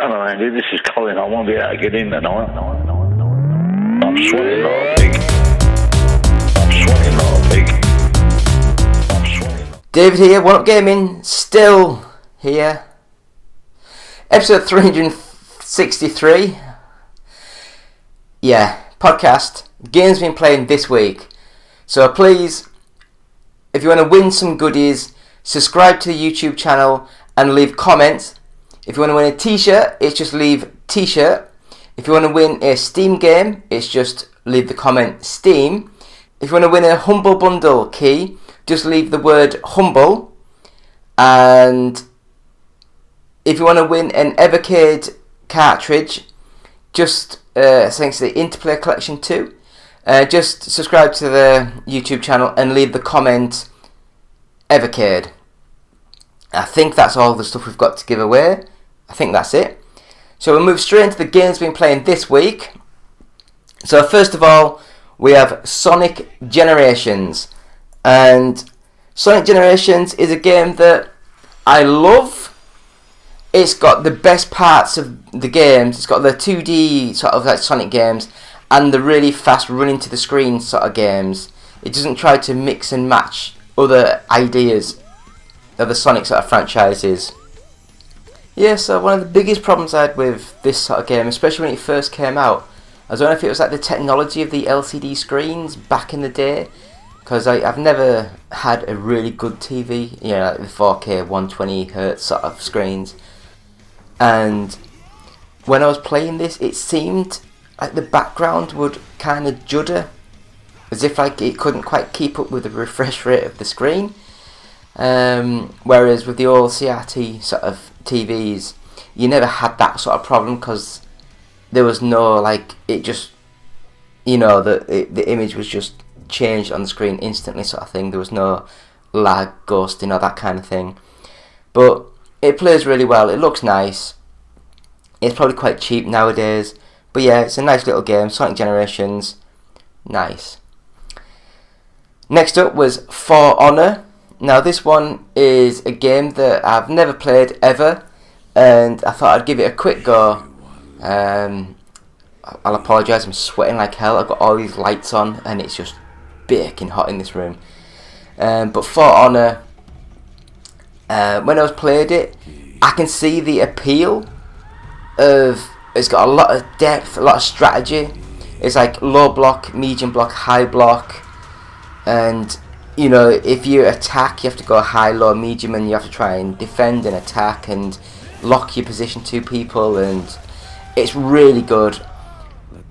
Hello, Andy. This is Colin. I won't be able to get in tonight. I'm sweating like a pig. I'm sweating like a pig. I'm sweating. David here, One Up Gaming, still here. Episode 363. Yeah, podcast. Games been playing this week. So please, if you want to win some goodies, subscribe to the YouTube channel and leave comments. If you want to win a t-shirt, it's just leave t-shirt. If you want to win a Steam game, it's just leave the comment Steam. If you want to win a Humble Bundle key, just leave the word Humble. And if you want to win an Evercade cartridge, just thanks to the Interplay Collection 2, just subscribe to the YouTube channel and leave the comment Evercade. I think that's all the stuff we've got to give away. I think that's it. So we'll move straight into the games we've been playing this week. So first of all, we have Sonic Generations. And Sonic Generations is a game that I love. It's got the best parts of the games. It's got the 2D sort of like Sonic games and the really fast running to the screen sort of games. It doesn't try to mix and match other ideas of the Sonic sort of franchises. Yeah, so one of the biggest problems I had with this sort of game, especially when it first came out, I don't know if it was like the technology of the LCD screens back in the day, because I've never had a really good TV, you know, like the 4K 120Hz sort of screens. And when I was playing this, it seemed like the background would kind of judder, as if like it couldn't quite keep up with the refresh rate of the screen. Whereas with the old CRT sort of TVs, you never had that sort of problem because there was no like, it just, you know, the image was just changed on the screen instantly sort of thing. There was no lag, ghosting or that kind of thing. But it plays really well. It looks nice. It's probably quite cheap nowadays. But yeah, it's a nice little game. Sonic Generations. Nice. Next up was For Honor. Now this one is a game that I've never played ever, and I thought I'd give it a quick go. I'll apologise, I'm sweating like hell. I've got all these lights on and it's just baking hot in this room. But For Honor, when I was played it, I can see the appeal of, it's got a lot of depth, a lot of strategy. It's like low block, medium block, high block, and you know, if you attack, you have to go high, low, medium, and you have to try and defend and attack and lock your position to people, and it's really good.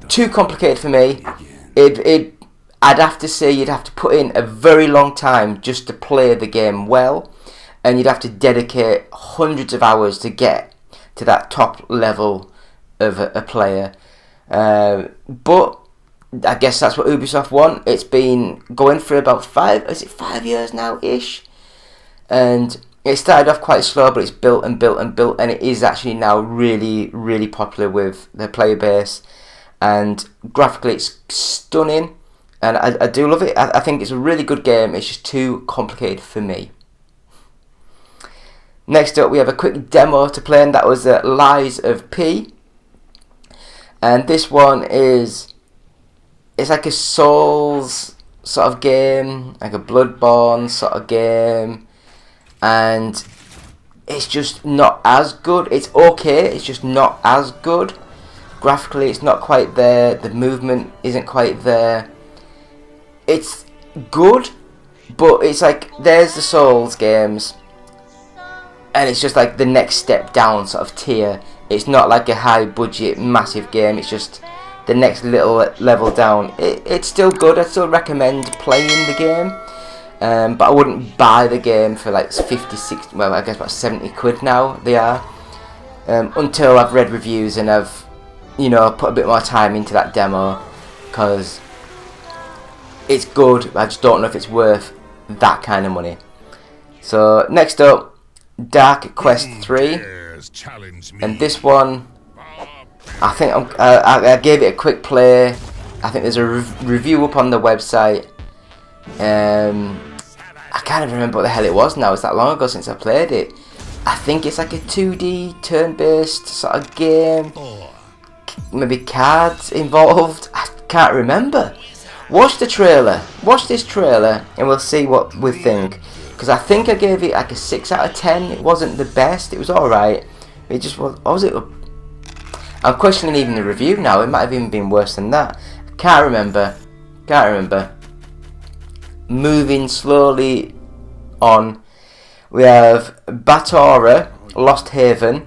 Too complicated for me. I'd have to say you'd have to put in a very long time just to play the game well, and you'd have to dedicate hundreds of hours to get to that top level of a player. But I guess that's what Ubisoft want. It's been going for about 5 years now-ish. And it started off quite slow, but it's built and built and built, and it is actually now really, really popular with the player base. And graphically it's stunning, and I do love it. I think it's a really good game. It's just too complicated for me. Next up, we have a quick demo to play, and that was Lies of P. And this one is, it's like a Souls sort of game, like a Bloodborne sort of game, and it's just not as good. It's okay, it's just not as good. Graphically, it's not quite there. The movement isn't quite there. It's good, but it's like, there's the Souls games, and it's just like the next step down sort of tier. It's not like a high budget, massive game. It's just the next little level down. It's still good. I still recommend playing the game, but I wouldn't buy the game for like 50, 60, well I guess about 70 quid now they are, until I've read reviews and I've, you know, put a bit more time into that demo, because it's good. I just don't know if it's worth that kind of money. So next up, Dark Quest 3, and this one, I think I gave it a quick play. I think there's a review up on the website. I can't even remember what the hell it was now. It's that long ago since I played it. I think it's like a 2D turn-based sort of game. Maybe cards involved. I can't remember. Watch the trailer. Watch this trailer, and we'll see what we think. Because I think I gave it like a 6 out of 10. It wasn't the best. It was alright. It just was. Was it? I'm questioning even the review now. It might have even been worse than that. Can't remember. Moving slowly on, we have Batora Lost Haven,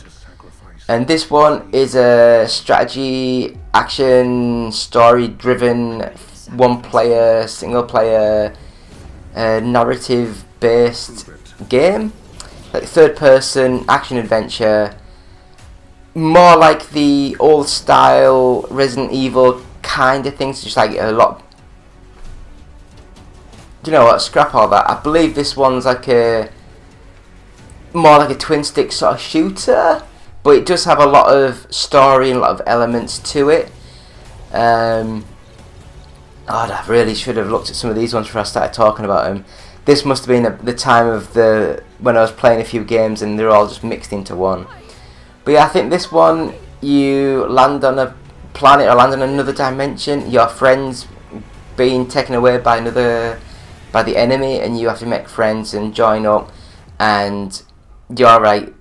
and this one is a strategy, action, story-driven, one-player, single-player, narrative-based game, like third-person action-adventure, more like the old-style Resident Evil kind of things, just like a lot. Do you know what? Scrap all that. I believe this one's like more like a twin stick sort of shooter, but it does have a lot of story and a lot of elements to it. I really should have looked at some of these ones before I started talking about them. This must have been the time of when I was playing a few games and they're all just mixed into one. But yeah, I think this one, you land on a planet or land on another dimension. Your friend's being taken away by the enemy, and you have to make friends and join up, and you're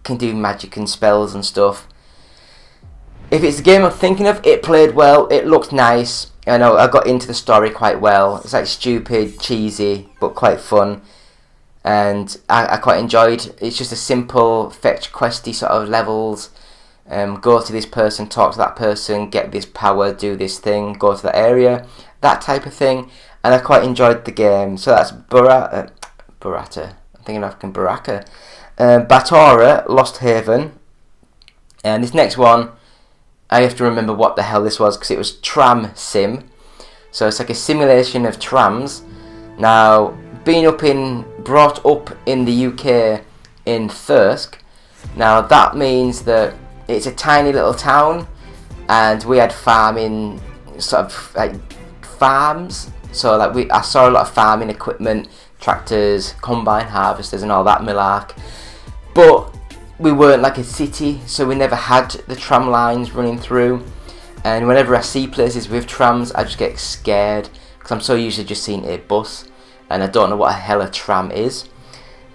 can do magic and spells and stuff. If it's the game I'm thinking of, it played well, it looked nice. I know I got into the story quite well. It's like stupid, cheesy, but quite fun, and I quite enjoyed. It's just a simple fetch questy sort of levels. Go to this person, talk to that person, get this power, do this thing, go to that area, that type of thing. And I quite enjoyed the game. So that's Barata. I'm thinking of Baraka. Batora Lost Haven. And this next one, I have to remember what the hell this was, because it was Tram Sim. So it's like a simulation of trams. Now, brought up in the UK in Thirsk. Now that means that it's a tiny little town, and we had farming, sort of like farms. So I saw a lot of farming equipment, tractors, combine harvesters and all that malark. But we weren't like a city, so we never had the tram lines running through. And whenever I see places with trams, I just get scared, because I'm so used to just seeing a bus, and I don't know what the hell a tram is.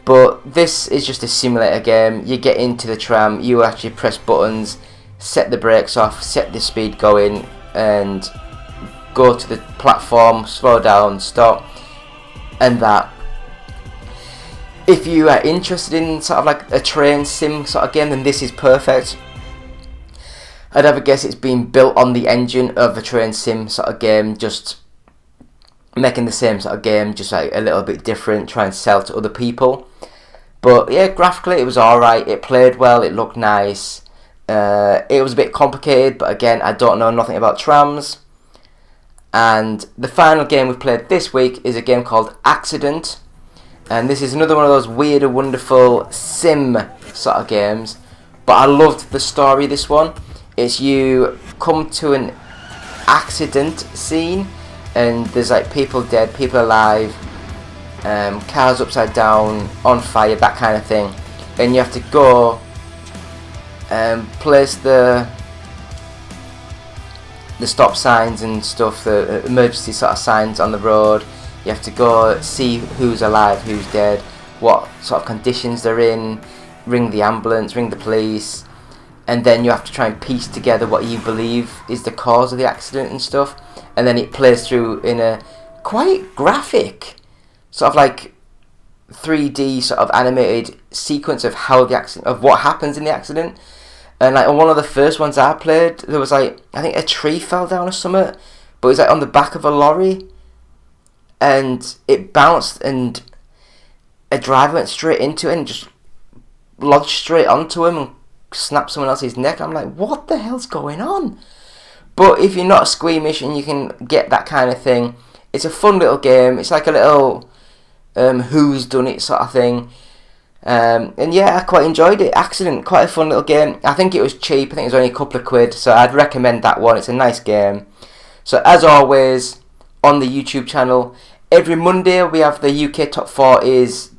But this is just a simulator game. You get into the tram, you actually press buttons, set the brakes off, set the speed going, and go to the platform, slow down, stop, and that. If you are interested in sort of like a train sim sort of game, then this is perfect. I'd have a guess it's been built on the engine of a train sim sort of game, just making the same sort of game, just like a little bit different, try and sell to other people. But yeah, graphically it was alright, it played well, it looked nice. It was a bit complicated, but again, I don't know nothing about trams. And the final game we played this week is a game called Accident, and this is another one of those weird and wonderful sim sort of games, but I loved the story. This one, it's you come to an accident scene, and there's like people dead, people alive, cars upside down, on fire, that kind of thing, and you have to go place the stop signs and stuff, the emergency sort of signs on the road. You have to go see who's alive, who's dead, what sort of conditions they're in, ring the ambulance, ring the police, and then you have to try and piece together what you believe is the cause of the accident and stuff. And then it plays through in a quite graphic, sort of like 3D sort of animated sequence of how the accident, of what happens in the accident. And like on one of the first ones I played, there was like, I think a tree fell down or something, but it was like on the back of a lorry, and it bounced, and a driver went straight into it and just lodged straight onto him and snapped someone else's neck. I'm like, what the hell's going on? But if you're not squeamish and you can get that kind of thing, it's a fun little game. It's like a little who's done it sort of thing. And yeah, I quite enjoyed it. Accident, quite a fun little game. I think it was cheap. I think it was only a couple of quid, so I'd recommend that one. It's a nice game. So as always, on the YouTube channel, every Monday we have the UK Top 40s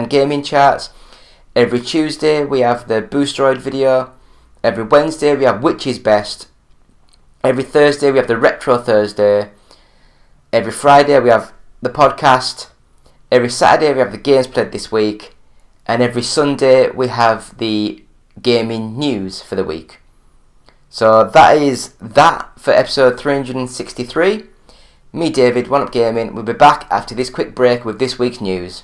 gaming charts. Every Tuesday we have the Boosteroid video. Every Wednesday we have Which is Best. Every Thursday we have the Retro Thursday. Every Friday we have the podcast. Every Saturday we have the games played this week. And every Sunday we have the gaming news for the week. So that is that for episode 363. Me, David, One Up Gaming. We'll be back after this quick break with this week's news.